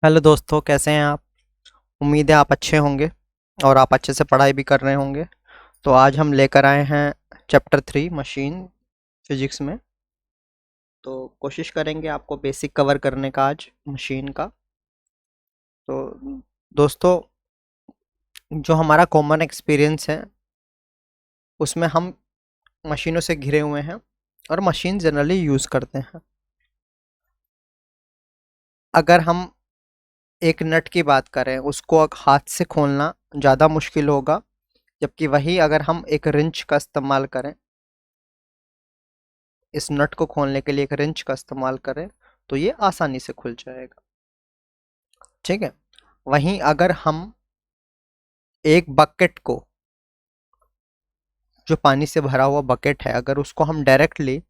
Hello दोस्तों, कैसे हैं आप। उम्मीद है आप अच्छे होंगे और आप अच्छे से पढ़ाई भी कर रहे होंगे। तो आज हम लेकर आए हैं चैप्टर 3 मशीन फिजिक्स में। तो कोशिश करेंगे आपको बेसिक कवर करने का आज मशीन का। तो दोस्तों, जो हमारा कॉमन एक्सपीरियंस है उसमें हम मशीनों से घिरे हुए हैं और मशीन जनरली यूज़ करते हैं। अगर हम एक नट की बात करें, उसको हाथ से खोलना ज़्यादा मुश्किल होगा, जबकि वही अगर हम एक रिंच का इस्तेमाल करें, इस नट को खोलने के लिए एक रिंच का इस्तेमाल करें, तो ये आसानी से खुल जाएगा। ठीक है। वहीं अगर हम एक बकेट को, जो पानी से भरा हुआ बकेट है, अगर उसको हम डायरेक्टली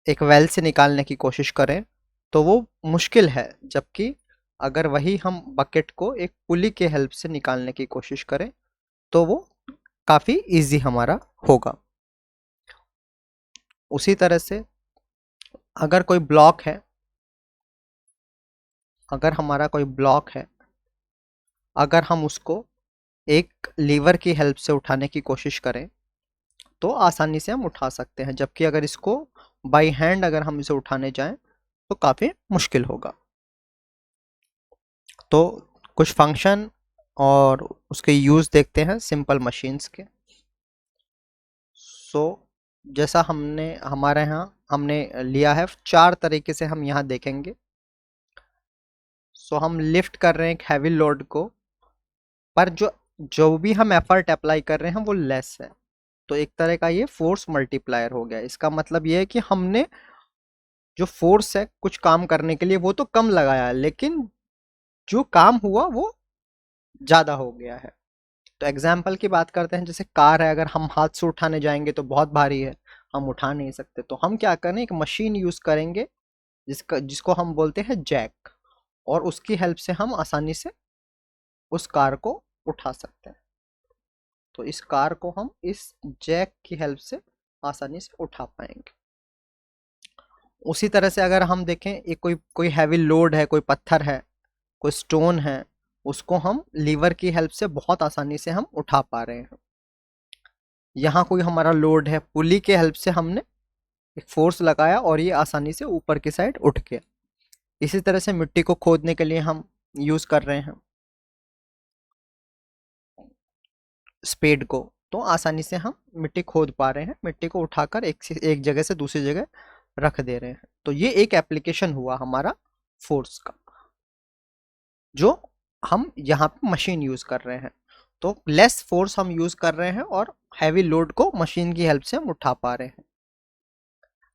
एक वेल से निकालने की कोशिश करें तो वो मुश्किल है, जबकि अगर वही हम बकेट को एक पुली के हेल्प से निकालने की कोशिश करें तो वो काफ़ी इजी हमारा होगा। उसी तरह से अगर कोई ब्लॉक है, अगर हमारा कोई ब्लॉक है, अगर हम उसको एक लीवर की हेल्प से उठाने की कोशिश करें तो आसानी से हम उठा सकते हैं, जबकि अगर इसको बाई हैंड अगर हम इसे उठाने जाएं तो काफ़ी मुश्किल होगा। तो कुछ फंक्शन और उसके यूज़ देखते हैं सिंपल मशीन्स के। सो जैसा हमने हमारे यहाँ हमने लिया है, 4 तरीके से हम यहाँ देखेंगे। सो हम लिफ्ट कर रहे हैं एक हैवी लोड को, पर जो जो भी हम एफर्ट अप्लाई कर रहे हैं वो लेस है। तो एक तरह का ये फोर्स मल्टीप्लायर हो गया। इसका मतलब ये है कि हमने जो फोर्स है कुछ काम करने के लिए वो तो कम लगाया है, लेकिन जो काम हुआ वो ज़्यादा हो गया है। तो एग्जाम्पल की बात करते हैं, जैसे कार है, अगर हम हाथ से उठाने जाएंगे तो बहुत भारी है, हम उठा नहीं सकते। तो हम क्या करें, एक मशीन यूज़ करेंगे जिसको हम बोलते हैं जैक, और उसकी हेल्प से हम आसानी से उस कार को उठा सकते हैं। तो इस कार को हम इस जैक की हेल्प से आसानी से उठा पाएंगे। उसी तरह से अगर हम देखें, एक कोई कोई हैवी लोड है, कोई पत्थर है, कोई स्टोन है, उसको हम लीवर की हेल्प से बहुत आसानी से हम उठा पा रहे हैं। यहाँ कोई हमारा लोड है, पुली के हेल्प से हमने एक फोर्स लगाया और ये आसानी से ऊपर की साइड उठ गया। इसी तरह से मिट्टी को खोदने के लिए हम यूज़ कर रहे हैं स्पेड को, तो आसानी से हम मिट्टी खोद पा रहे हैं, मिट्टी को उठाकर एक जगह से दूसरी जगह रख दे रहे हैं। तो ये एक एप्लीकेशन हुआ हमारा फोर्स का, जो हम यहाँ पे मशीन यूज़ कर रहे हैं। तो लेस फोर्स हम यूज़ कर रहे हैं और हैवी लोड को मशीन की हेल्प से हम उठा पा रहे हैं।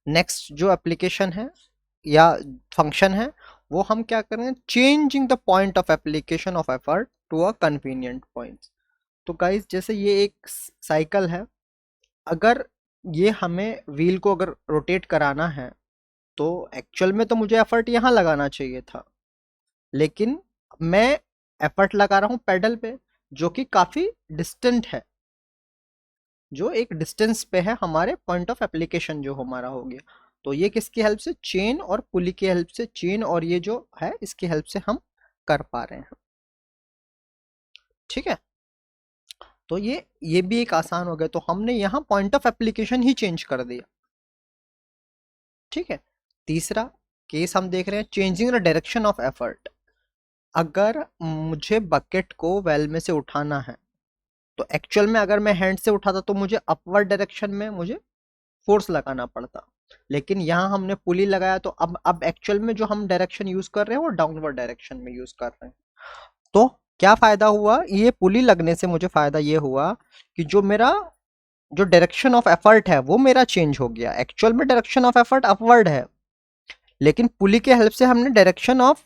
नेक्स्ट जो एप्लीकेशन है या फंक्शन है, वो हम क्या कर रहे हैं, changing the point of application of effort to a convenient point. तो गाइस, जैसे ये एक साइकिल है, अगर ये हमें व्हील को अगर रोटेट कराना है तो एक्चुअल में तो मुझे एफर्ट यहाँ लगाना चाहिए था, लेकिन मैं एफर्ट लगा रहा हूँ पेडल पे, जो कि काफ़ी डिस्टेंट है, जो एक डिस्टेंस पे है हमारे पॉइंट ऑफ एप्लीकेशन जो हमारा हो गया। तो ये किसकी हेल्प से, चेन और पुली की हेल्प से, चेन और ये जो है इसकी हेल्प से हम कर पा रहे हैं। ठीक है। तो ये भी एक आसान हो गया। तो हमने यहाँ point of application he change कर दिया। ठीक है। तीसरा केस हम देख रहे हैं, changing the direction of effort. अगर मुझे बकेट को वेल में से उठाना है, तो एक्चुअल में अगर मैं हैंड से उठाता तो मुझे अपवर्ड डायरेक्शन में मुझे फोर्स लगाना पड़ता, लेकिन यहाँ हमने पुली लगाया तो अब एक्चुअल में जो हम डायरेक्शन यूज कर रहे हैं वो डाउनवर्ड डायरेक्शन में यूज कर रहे हैं। तो क्या फायदा हुआ, ये पुली लगने से मुझे फायदा ये हुआ कि जो मेरा जो डायरेक्शन ऑफ एफर्ट है वो मेरा चेंज हो गया। एक्चुअल में डायरेक्शन ऑफ एफर्ट अपवर्ड है, लेकिन पुली के हेल्प से हमने डायरेक्शन ऑफ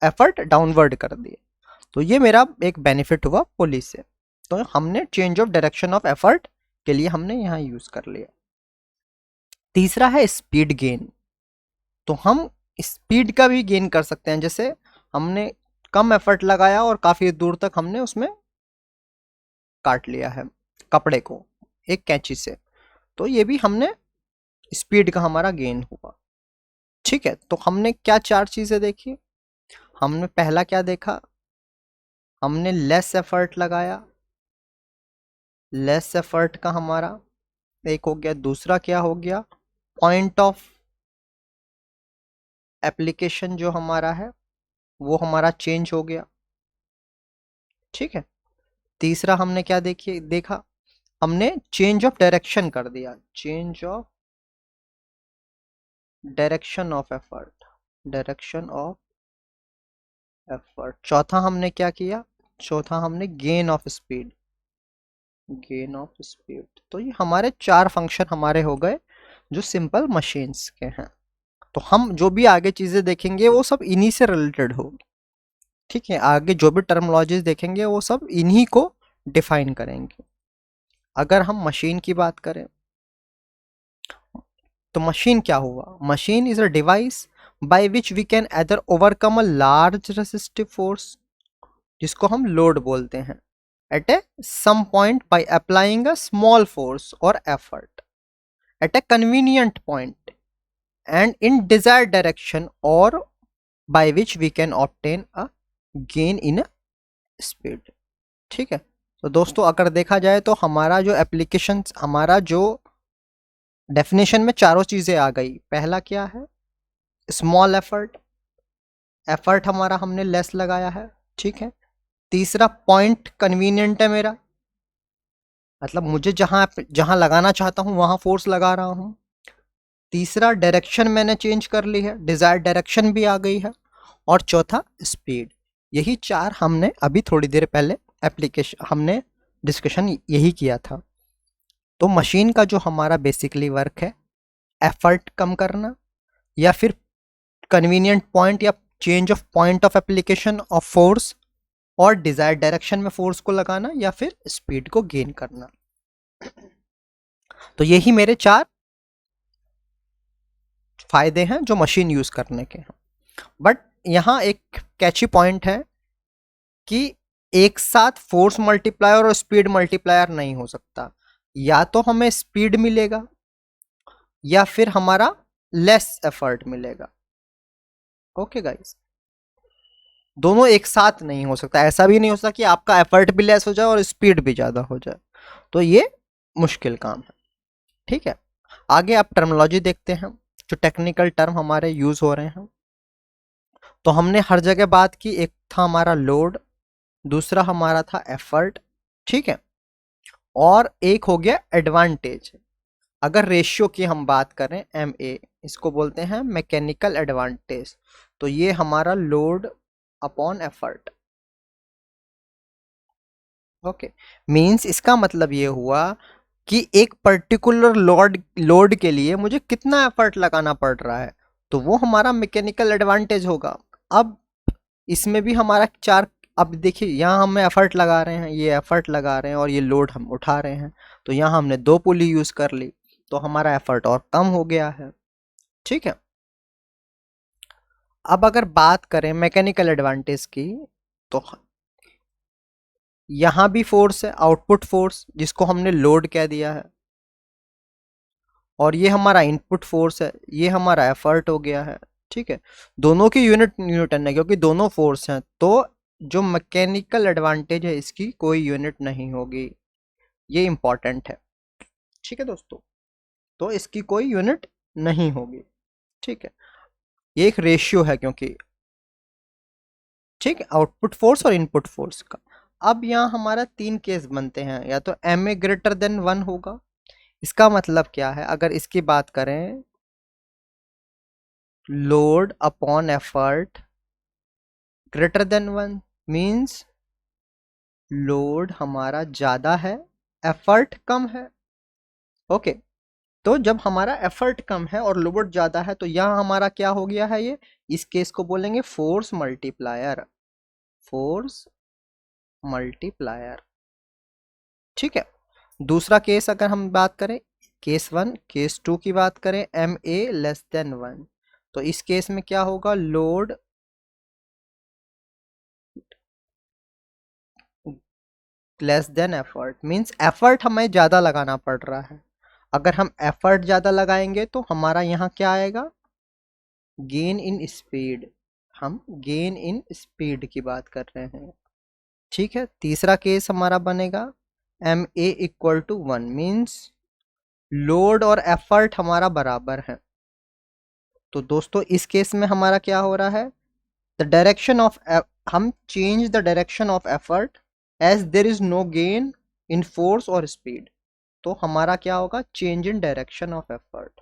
एफर्ट डाउनवर्ड कर दिए। तो ये मेरा एक बेनिफिट हुआ पुली से। तो हमने change of direction of effort के लिए हमने यहाँ यूज कर लिया। तीसरा है स्पीड गेन। तो हम स्पीड का भी गेन कर सकते हैं, जैसे हमने कम एफर्ट लगाया और काफ़ी दूर तक हमने उसमें काट लिया है कपड़े को एक कैंची से, तो ये भी हमने स्पीड का हमारा गेन हुआ। ठीक है। तो हमने क्या 4 चीज़ें देखी, हमने पहला क्या देखा, हमने लेस एफर्ट लगाया, लेस एफर्ट का हमारा एक हो गया। दूसरा क्या हो गया, पॉइंट ऑफ एप्लीकेशन जो हमारा है वो हमारा चेंज हो गया, ठीक है। तीसरा हमने क्या देखा, हमने चेंज ऑफ डायरेक्शन कर दिया, change of direction of effort, direction of effort. चौथा हमने क्या किया, चौथा हमने gain of speed, gain of speed. तो ये हमारे 4 फंक्शन हमारे हो गए जो सिंपल मशीन्स के हैं। तो हम जो भी आगे चीजें देखेंगे वो सब इन्हीं से रिलेटेड होगी, ठीक है। आगे जो भी टर्मोलॉजीज देखेंगे वो सब इन्हीं को डिफाइन करेंगे। अगर हम मशीन की बात करें तो मशीन क्या हुआ, machine is a device by which we can either overcome a large resistive force, जिसको हम लोड बोलते हैं, at a some point by applying a small force और effort at a convenient point and in desired direction, or by which we can obtain a gain in a speed, ठीक है। तो दोस्तों अगर देखा जाए तो हमारा जो एप्लीकेशन, हमारा जो डेफिनेशन में चारों चीजें आ गई। पहला क्या है, स्मॉल एफर्ट, एफर्ट हमारा हमने लेस लगाया है, ठीक है। तीसरा पॉइंट कन्वीनियंट है मेरा, मतलब मुझे जहां जहां लगाना चाहता हूं वहां फोर्स लगा रहा हूं। तीसरा डायरेक्शन मैंने चेंज कर ली है, डिजायर्ड डायरेक्शन भी आ गई है। और चौथा स्पीड। यही 4 हमने अभी थोड़ी देर पहले एप्लीकेशन हमने डिस्कशन यही किया था। तो मशीन का जो हमारा बेसिकली वर्क है, एफर्ट कम करना, या फिर कन्वीनियंट पॉइंट या change of point of application of force, और डिजायर्ड डायरेक्शन में फोर्स को लगाना, या फिर स्पीड को गेन करना। तो यही मेरे 4 फायदे हैं जो मशीन यूज करने के हैं। बट यहाँ एक कैची पॉइंट है कि एक साथ फोर्स मल्टीप्लायर और स्पीड मल्टीप्लायर नहीं हो सकता। या तो हमें स्पीड मिलेगा या फिर हमारा लेस एफर्ट मिलेगा। ओके गाइस, दोनों एक साथ नहीं हो सकता। ऐसा भी नहीं हो सकता कि आपका एफर्ट भी लेस हो जाए और स्पीड भी ज्यादा हो जाए, तो ये मुश्किल काम है, ठीक है। आगे आप टर्मिनोलॉजी देखते हैं, जो टेक्निकल टर्म हमारे यूज हो रहे हैं। तो हमने हर जगह बात की, एक था हमारा लोड, दूसरा हमारा था एफर्ट, ठीक है, और एक हो गया एडवांटेज। अगर रेशियो की हम बात करें, एम ए, इसको बोलते हैं मैकेनिकल एडवांटेज। तो ये हमारा load upon effort, okay. Means इसका मतलब ये हुआ कि एक पर्टिकुलर लोड के लिए मुझे कितना एफर्ट लगाना पड़ रहा है, तो वो हमारा मैकेनिकल एडवांटेज होगा। अब इसमें भी हमारा 4, अब देखिए यहाँ हम एफर्ट लगा रहे हैं, ये एफर्ट लगा रहे हैं, और ये लोड हम उठा रहे हैं। तो यहाँ हमने 2 पुली यूज कर ली, तो हमारा एफर्ट और कम हो गया है, ठीक है। अब अगर बात करें मैकेनिकल एडवांटेज की, तो यहाँ भी फोर्स है, आउटपुट फोर्स, जिसको हमने लोड कह दिया है, और ये हमारा इनपुट फोर्स है, ये हमारा एफर्ट हो गया है, ठीक है। दोनों की यूनिट न्यूटन है क्योंकि दोनों फोर्स हैं, तो जो मैकेनिकल एडवांटेज है इसकी कोई यूनिट नहीं होगी, ये इंपॉर्टेंट है, ठीक है दोस्तों। तो इसकी कोई यूनिट नहीं होगी, ठीक है। ये एक रेशियो है क्योंकि, ठीक है, आउटपुट फोर्स और इनपुट फोर्स का। अब यहाँ हमारा 3 केस बनते हैं, या तो एम ए ग्रेटर देन 1 होगा। इसका मतलब क्या है, अगर इसकी बात करें, load upon effort greater than 1 means load हमारा ज्यादा है, एफर्ट कम है, ओके। तो जब हमारा एफर्ट कम है और लोड ज्यादा है, तो यहाँ हमारा क्या हो गया है, ये इस केस को बोलेंगे फोर्स मल्टीप्लायर, फोर्स मल्टीप्लायर, ठीक है। दूसरा केस अगर हम बात करें, केस 1, केस 2 की बात करें, एम ए लेस देन 1, तो इस केस में क्या होगा, load less than effort means effort हमें ज़्यादा लगाना पड़ रहा है। अगर हम एफर्ट ज़्यादा लगाएंगे तो हमारा यहाँ क्या आएगा, गेन इन स्पीड, हम गेन इन स्पीड की बात कर रहे हैं। ठीक है, तीसरा केस हमारा बनेगा ma equal to 1, means load और एफर्ट हमारा बराबर है। तो दोस्तों इस केस में हमारा क्या हो रहा है, द डायरेक्शन ऑफ, हम change the direction of effort as there is no gain in force और स्पीड। तो हमारा क्या होगा, change in direction of effort.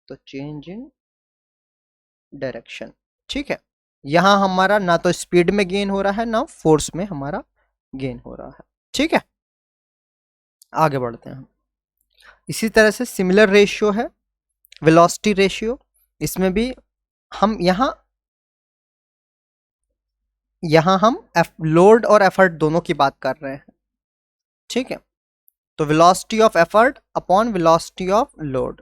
तो चेंज इन डायरेक्शन। ठीक है, यहां हमारा ना तो स्पीड में गेन हो रहा है ना फोर्स में हमारा गेन हो रहा है। ठीक है, आगे बढ़ते हैं हम। इसी तरह से सिमिलर रेशियो है वेलोसिटी रेशियो। इसमें भी हम यहां हम लोड और एफर्ट दोनों की बात कर रहे हैं। ठीक है, तो velocity of effort upon velocity of load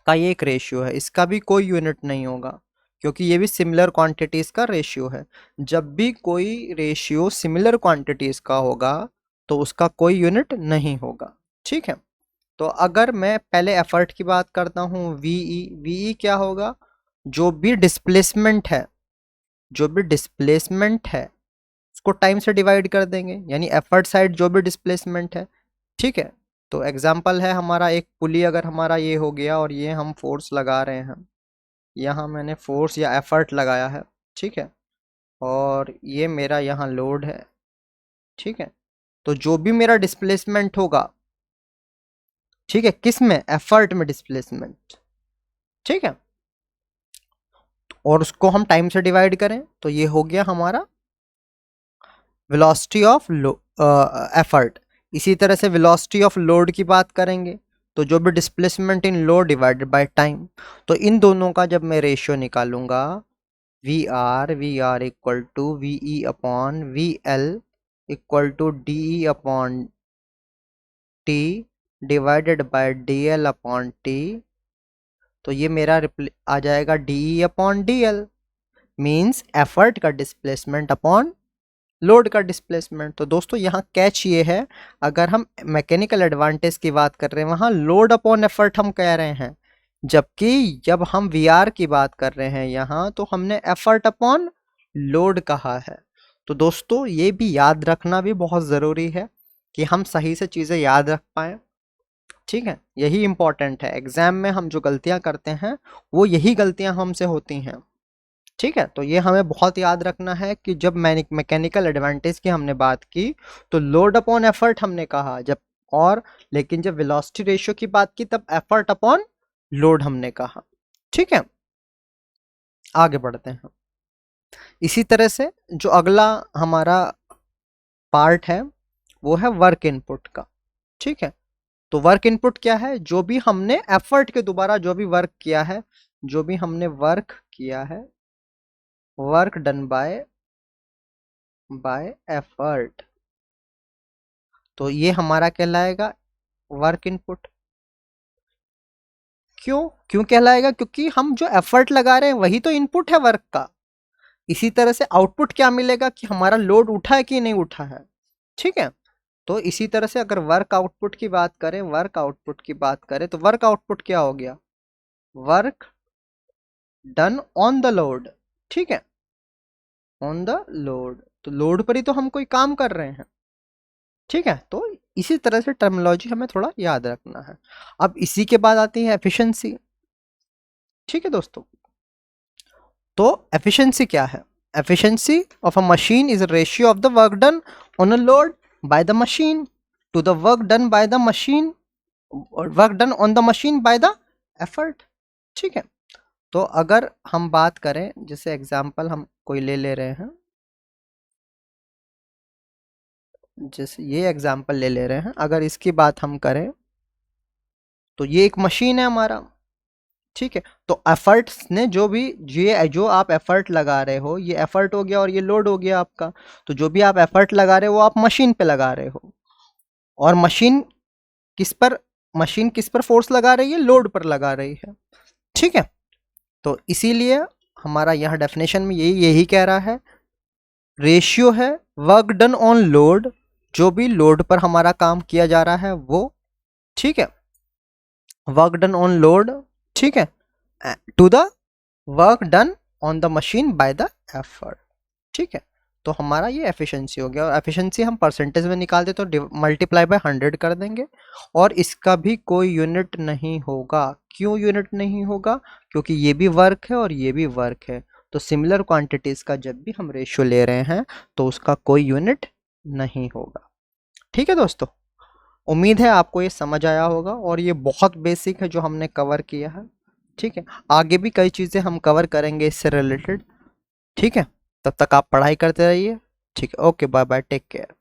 का ये एक रेशियो है। इसका भी कोई यूनिट नहीं होगा क्योंकि ये भी सिमिलर क्वांटिटीज का रेशियो है। जब भी कोई रेशियो सिमिलर क्वांटिटीज का होगा तो उसका कोई यूनिट नहीं होगा। ठीक है, तो अगर मैं पहले एफर्ट की बात करता हूँ, वीई क्या होगा, जो भी डिस्प्लेसमेंट है, जो भी डिस्प्लेसमेंट है उसको टाइम से डिवाइड कर देंगे, यानी एफर्ट साइड जो भी डिस्प्लेसमेंट है। ठीक है, तो एग्जांपल है हमारा एक पुली, अगर हमारा ये हो गया और ये हम फोर्स लगा रहे हैं, यहाँ मैंने फोर्स या एफर्ट लगाया है। ठीक है, और ये मेरा यहाँ लोड है। ठीक है, तो जो भी मेरा डिस्प्लेसमेंट होगा, ठीक है, किस में, एफर्ट में डिस्प्लेसमेंट। ठीक है, और उसको हम टाइम से डिवाइड करें तो ये हो गया हमारा वेलोसिटी ऑफ एफर्ट। इसी तरह से वेलोसिटी ऑफ लोड की बात करेंगे तो जो भी displacement in load divided by time. तो इन दोनों का जब मैं रेशियो निकालूंगा, V R equal to V E upon V L equal to D E upon T divided by D L upon T. तो ये मेरा आ जाएगा D E upon D L, means effort का डिस्प्लेसमेंट अपॉन लोड का displacement. तो दोस्तों यहाँ कैच ये है, अगर हम मैकेनिकल एडवांटेज की बात कर रहे हैं वहाँ लोड अपॉन एफर्ट हम कह रहे हैं, जबकि जब हम वी आर की बात कर रहे हैं यहाँ तो हमने एफर्ट अपॉन लोड कहा है। तो दोस्तों ये भी याद रखना भी बहुत ज़रूरी है कि हम सही से चीज़ें याद रख पाएँ। ठीक है, यही इंपॉर्टेंट है। एग्जाम में हम जो गलतियाँ करते हैं वो यही गलतियाँ हमसे होती हैं। ठीक है, तो ये हमें बहुत याद रखना है कि जब मैकेनिकल एडवांटेज की हमने बात की तो लोड अपॉन एफर्ट हमने कहा, जब और लेकिन जब वेलोसिटी रेशियो की बात की तब एफर्ट अपॉन लोड हमने कहा। ठीक है, आगे बढ़ते हैं। इसी तरह से जो अगला हमारा पार्ट है वो है वर्क इनपुट का। ठीक है, तो वर्क इनपुट क्या है, जो भी हमने एफर्ट के दोबारा जो भी वर्क किया है, जो भी हमने वर्क किया है, वर्क डन बाय एफर्ट, तो ये हमारा कहलाएगा वर्क इनपुट। क्यों कहलाएगा, क्योंकि हम जो एफर्ट लगा रहे हैं वही तो इनपुट है वर्क का। इसी तरह से आउटपुट क्या मिलेगा कि हमारा लोड उठा है कि नहीं उठा है। ठीक है, तो इसी तरह से अगर वर्क आउटपुट की बात करें, तो वर्क आउटपुट क्या हो गया, work done on the load. ठीक है, ऑन द लोड, तो लोड पर ही तो हम कोई काम कर रहे हैं। ठीक है, तो इसी तरह से टर्मिनोलॉजी हमें थोड़ा याद रखना है। अब इसी के बाद आती है एफिशिएंसी। ठीक है दोस्तों, तो एफिशिएंसी क्या है, efficiency of a machine is ratio of the work done on a load by the machine to the work done by the machine, work done on the machine by the effort. ठीक है, तो अगर हम बात करें, जैसे example हम कोई ले रहे हैं, जैसे ये एग्जांपल ले रहे हैं, अगर इसकी बात हम करें तो ये एक मशीन है हमारा। ठीक है, तो एफर्ट्स ने जो आप एफर्ट लगा रहे हो, ये एफर्ट हो गया और ये लोड हो गया आपका। तो जो भी आप एफर्ट लगा रहे हो वो आप मशीन पे लगा रहे हो, और मशीन किस पर फोर्स लगा रही है, लोड पर लगा रही है। ठीक है, तो इसीलिए हमारा यहाँ डेफिनेशन में यही कह रहा है, रेशियो है वर्क डन ऑन लोड, जो भी लोड पर हमारा काम किया जा रहा है वो। ठीक है, वर्क डन ऑन लोड, ठीक है, to the work done on the machine by the effort. ठीक है, तो हमारा ये एफिशिएंसी हो गया, और एफिशिएंसी हम परसेंटेज में निकालते तो मल्टीप्लाई बाय 100 कर देंगे, और इसका भी कोई यूनिट नहीं होगा। क्यों यूनिट नहीं होगा? क्योंकि ये भी वर्क है और ये भी वर्क है, तो सिमिलर क्वांटिटीज का जब भी हम रेशियो ले रहे हैं तो उसका कोई यूनिट नहीं होगा। ठीक है दोस्तों, उम्मीद है आपको ये समझ आया होगा, और ये बहुत बेसिक है जो हमने कवर किया है। ठीक है, आगे भी कई चीज़ें हम कवर करेंगे इससे रिलेटेड। ठीक है, तब तक आप पढ़ाई करते रहिए। ठीक है, okay, bye bye, take care.